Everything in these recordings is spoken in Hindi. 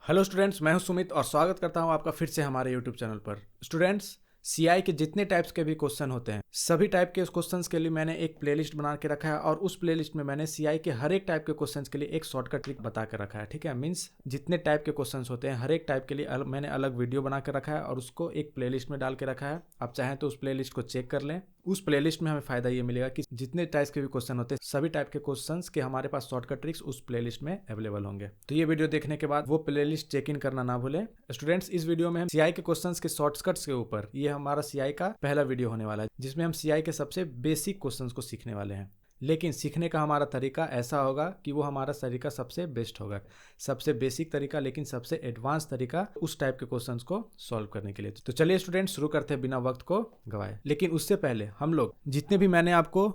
हेलो स्टूडेंट्स, मैं हूं सुमित और स्वागत करता हूं आपका फिर से हमारे यूट्यूब चैनल पर। स्टूडेंट्स, सीआई के जितने टाइप्स के भी क्वेश्चन होते हैं सभी टाइप के क्वेश्चंस के लिए मैंने एक प्लेलिस्ट बना के रखा है और उस प्लेलिस्ट में मैंने सीआई के हर एक टाइप के क्वेश्चंस के लिए एक शॉर्टकट ट्रिक बता के रखा है। ठीक है, मीन्स जितने टाइप के क्वेश्चंस होते हैं हर एक टाइप के लिए मैंने अलग वीडियो बना के रखा है और उसको एक प्लेलिस्ट में डाल के रखा है। आप चाहें तो उस प्लेलिस्ट को चेक कर लें। उस प्लेलिस्ट में हमें फायदा ये मिलेगा कि जितने टाइप के भी क्वेश्चन होते हैं सभी टाइप के क्वेश्चंस के हमारे पास शॉर्टकट ट्रिक्स उस प्लेलिस्ट में अवेलेबल होंगे। तो ये वीडियो देखने के बाद वो प्लेलिस्ट चेक इन करना ना भूलें। स्टूडेंट्स, इस वीडियो में हम सीआई के क्वेश्चंस के शॉर्टकट्स के ऊपर, ये हमारा सीआई का पहला वीडियो होने वाला है जिसमें हम सीआई के सबसे बेसिक क्वेश्चंस को सीखने वाले हैं। लेकिन सीखने का हमारा तरीका ऐसा होगा कि वो हमारा तरीका सबसे बेस्ट होगा, सबसे बेसिक तरीका, लेकिन सबसे एडवांस तरीका उस टाइप के क्वेश्चंस को सॉल्व करने के लिए। तो चलिए स्टूडेंट, शुरू करते हैं बिना वक्त को गवाए। लेकिन उससे पहले हम लोग जितने भी मैंने आपको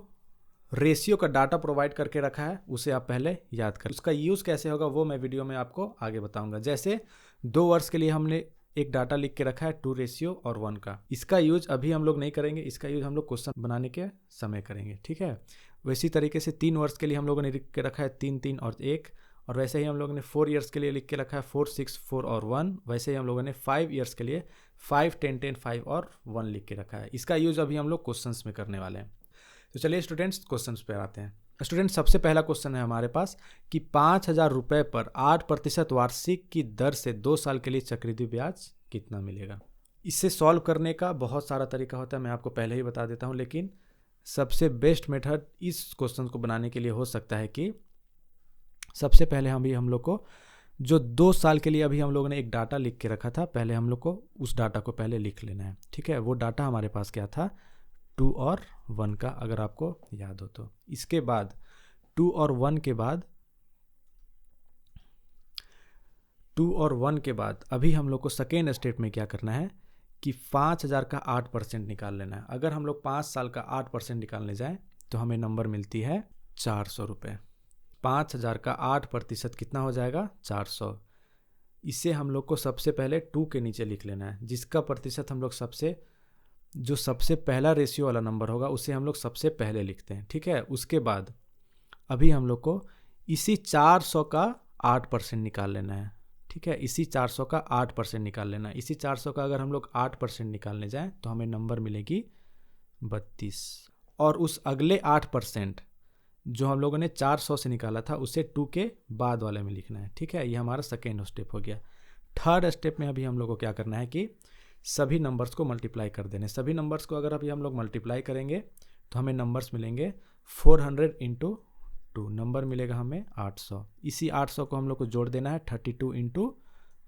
रेशियो का डाटा प्रोवाइड करके रखा है उसे आप पहले याद करें। उसका यूज़ कैसे होगा वो मैं वीडियो में आपको आगे बताऊंगा। जैसे 2 वर्ष के लिए हमने एक डाटा लिख के रखा है 2:1 का। इसका यूज अभी हम लोग नहीं करेंगे, इसका यूज हम लोग क्वेश्चन बनाने के समय करेंगे। ठीक है, वैसी तरीके से 3 वर्ष के लिए हम लोगों ने लिख के रखा है 3, 3 और 1। और वैसे ही हम लोगों ने 4 ईयर्स के लिए लिख के रखा है 4, 6, 4 और 1। वैसे ही हम लोगों ने 5 ईयर्स के लिए 5, 10, 10, 5 और 1 लिख के रखा है। इसका यूज अभी हम लोग क्वेश्चंस में करने वाले हैं। तो चलिए स्टूडेंट्स, क्वेश्चंस पे आते हैं। स्टूडेंट, सबसे पहला क्वेश्चन है हमारे पास कि 5,000 रुपये पर 8% वार्षिक की दर से 2 साल के लिए चक्रवृद्धि ब्याज कितना मिलेगा। इससे सॉल्व करने का बहुत सारा तरीका होता है, मैं आपको पहले ही बता देता हूँ। लेकिन सबसे बेस्ट मेथड इस क्वेश्चन को बनाने के लिए हो सकता है कि सबसे पहले हम लोग को जो 2 साल के लिए अभी हम लोगों ने एक डाटा लिख के रखा था, पहले हम लोग को उस डाटा को पहले लिख लेना है। ठीक है, वो डाटा हमारे पास क्या था, 2 और 1 का, अगर आपको याद हो तो। इसके बाद 2 और 1 के बाद 2 और 1 के बाद अभी हम लोग को सेकेंड स्टेप में क्या करना है कि 5,000 का 8% निकाल लेना है। अगर हम लोग 5 साल का 8% निकालने जाएं तो हमें नंबर मिलती है 400 रुपये। 5,000 का 8% कितना हो जाएगा, 400। इसे हम लोग को सबसे पहले 2 के नीचे लिख लेना है, जिसका प्रतिशत हम लोग जो सबसे पहला रेशियो वाला नंबर होगा उसे हम लोग सबसे पहले लिखते हैं। ठीक है, उसके बाद अभी हम लोग को इसी 400 का 8% निकाल लेना है। ठीक है, इसी 400 का 8% निकाल लेना है। इसी 400 का अगर हम लोग 8% निकालने जाएं तो हमें नंबर मिलेगी 32। और उस अगले 8% जो हम लोगों ने 400 से निकाला था उसे 2 के बाद वाले में लिखना है। ठीक है, ये हमारा सेकेंड स्टेप हो गया। थर्ड स्टेप में अभी हम लोग को क्या करना है कि सभी नंबर्स को मल्टीप्लाई कर देने। सभी नंबर्स को अगर अभी हम लोग मल्टीप्लाई करेंगे तो हमें नंबर्स मिलेंगे 400 इंटू 2, नंबर मिलेगा हमें 800। इसी 800 को हम लोग को जोड़ देना है 32 इंटू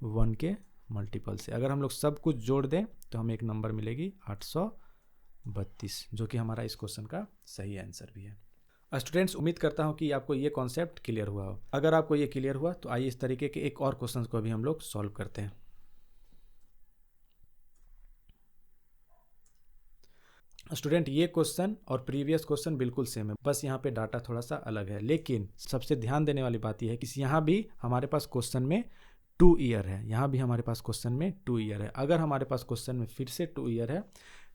1 के मल्टीपल से। अगर हम लोग सब कुछ जोड़ दें तो हमें एक नंबर मिलेगी 832, जो कि हमारा इस क्वेश्चन का सही आंसर भी है। स्टूडेंट्स, उम्मीद करता हूँ कि आपको ये कॉन्सेप्ट क्लियर हुआ हो। अगर आपको ये क्लियर हुआ तो आइए इस तरीके के एक और क्वेश्चन को अभी हम लोग सॉल्व करते हैं। स्टूडेंट, ये क्वेश्चन और प्रीवियस क्वेश्चन बिल्कुल सेम है, बस यहाँ पे डाटा थोड़ा सा अलग है। लेकिन सबसे ध्यान देने वाली बात यह है कि यहाँ भी हमारे पास क्वेश्चन में 2 ईयर है, यहाँ भी हमारे पास क्वेश्चन में 2 ईयर है। अगर हमारे पास क्वेश्चन में फिर से 2 ईयर है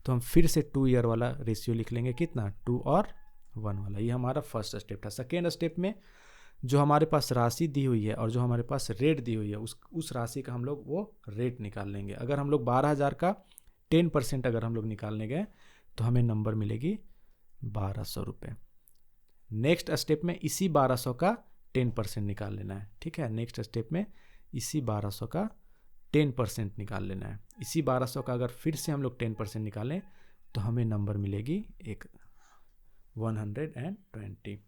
तो हम फिर से 2 ईयर वाला रेशियो लिख लेंगे। कितना, 2 और 1 वाला। ये हमारा फर्स्ट स्टेप था। सेकेंड स्टेप में जो हमारे पास राशि दी हुई है और जो हमारे पास रेट दी हुई है उस राशि का हम लोग वो रेट निकाल लेंगे। अगर हम लोग 12,000 का 10% अगर हम लोग निकालने गए तो हमें नंबर मिलेगी 1,200 रुपये। नेक्स्ट स्टेप में इसी 1,200 का 10% निकाल लेना है। ठीक है, नेक्स्ट स्टेप में इसी 1,200 का 10% निकाल लेना है। इसी 1,200 का अगर फिर से हम लोग 10% निकालें तो हमें नंबर मिलेगी 120।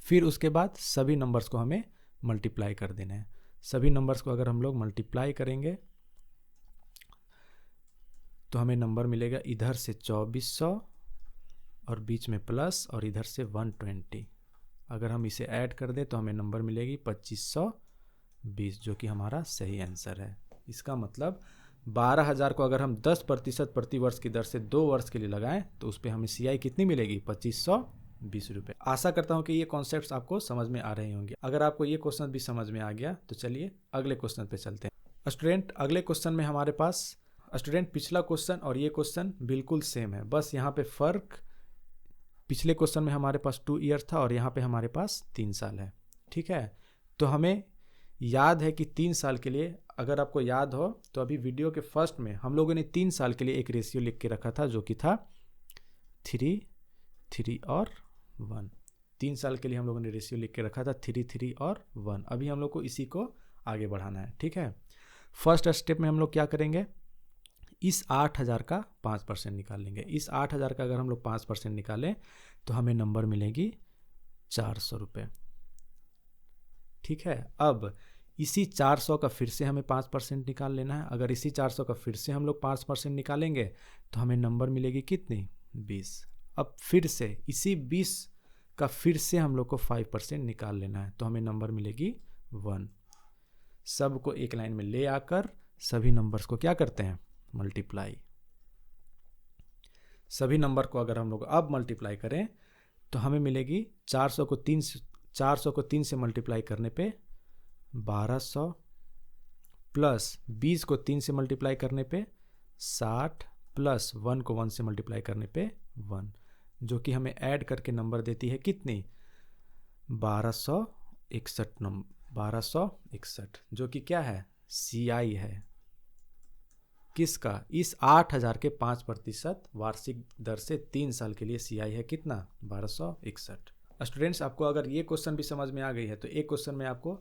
फिर उसके बाद सभी नंबर्स को हमें मल्टीप्लाई कर देना है। सभी नंबर्स को अगर हम लोग मल्टीप्लाई करेंगे तो हमें नंबर मिलेगा इधर से 2,400 और बीच में प्लस और इधर से 120। अगर हम इसे ऐड कर दें तो हमें नंबर मिलेगी 2,520, जो कि हमारा सही आंसर है। इसका मतलब 12,000 को अगर हम 10% प्रति वर्ष की दर से 2 वर्ष के लिए लगाएं तो उस पर हमें सीआई कितनी मिलेगी, 2,520 रुपये। आशा करता हूं कि ये कॉन्सेप्ट्स आपको समझ में आ रहे होंगे। अगर आपको ये क्वेश्चन भी समझ में आ गया तो चलिए अगले क्वेश्चन पे चलते हैं। स्टूडेंट, अगले क्वेश्चन में हमारे पास पिछला क्वेश्चन और ये क्वेश्चन बिल्कुल सेम है, बस यहाँ पे फर्क पिछले क्वेश्चन में हमारे पास 2 ईयर था और यहाँ पे हमारे पास 3 साल है। ठीक है, तो हमें याद है कि 3 साल के लिए, अगर आपको याद हो तो अभी वीडियो के फर्स्ट में हम लोगों ने 3 साल के लिए एक रेशियो लिख के रखा था जो कि था 3, 3 और 1। 3 साल के लिए हम लोगों ने रेशियो लिख के रखा था 3, 3 और 1। अभी हम लोग को इसी को आगे बढ़ाना है, ठीक है। फर्स्ट स्टेप में हम लोग क्या करेंगे, इस 8,000 का 5% निकाल लेंगे। इस 8,000 का अगर हम लोग 5% निकालें तो हमें नंबर मिलेगी 400 रुपये, ठीक है। अब इसी 400 का फिर से हमें 5% निकाल लेना है। अगर इसी 400 का फिर से हम लोग 5% निकालेंगे तो हमें नंबर मिलेगी कितनी, 20। अब फिर से इसी 20 का फिर से हम लोग को 5% निकाल लेना है तो हमें नंबर मिलेगी 1। सब को एक लाइन में ले आकर सभी नंबर्स को क्या करते हैं, मल्टीप्लाई। सभी नंबर को अगर हम लोग अब मल्टीप्लाई करें तो हमें मिलेगी 400 को 3 से मल्टीप्लाई करने पे 1200, प्लस 20 को 3 से मल्टीप्लाई करने पे 60, प्लस 1 को 1 से मल्टीप्लाई करने पे 1, जो कि हमें ऐड करके नंबर देती है कितनी, 1261 नंबर, 1261, जो कि क्या है, CI है किसका, इस 8,000 के 5% वार्षिक दर से 3 साल के लिए CI है कितना, 1261। स्टूडेंट्स, आपको अगर ये क्वेश्चन भी समझ में आ गई है तो एक क्वेश्चन मैं आपको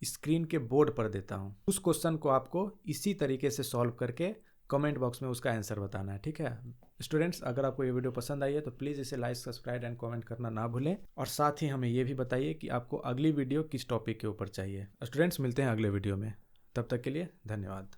स्क्रीन के बोर्ड पर देता हूँ। उस क्वेश्चन को आपको इसी तरीके से सॉल्व करके कमेंट बॉक्स में उसका आंसर बताना है, ठीक है। स्टूडेंट्स, अगर आपको ये वीडियो पसंद आई है तो प्लीज़ इसे लाइक, सब्सक्राइब एंड कमेंट करना ना भूलें, और साथ ही हमें ये भी बताइए कि आपको अगली वीडियो किस टॉपिक के ऊपर चाहिए। स्टूडेंट्स, मिलते हैं अगले वीडियो में, तब तक के लिए धन्यवाद।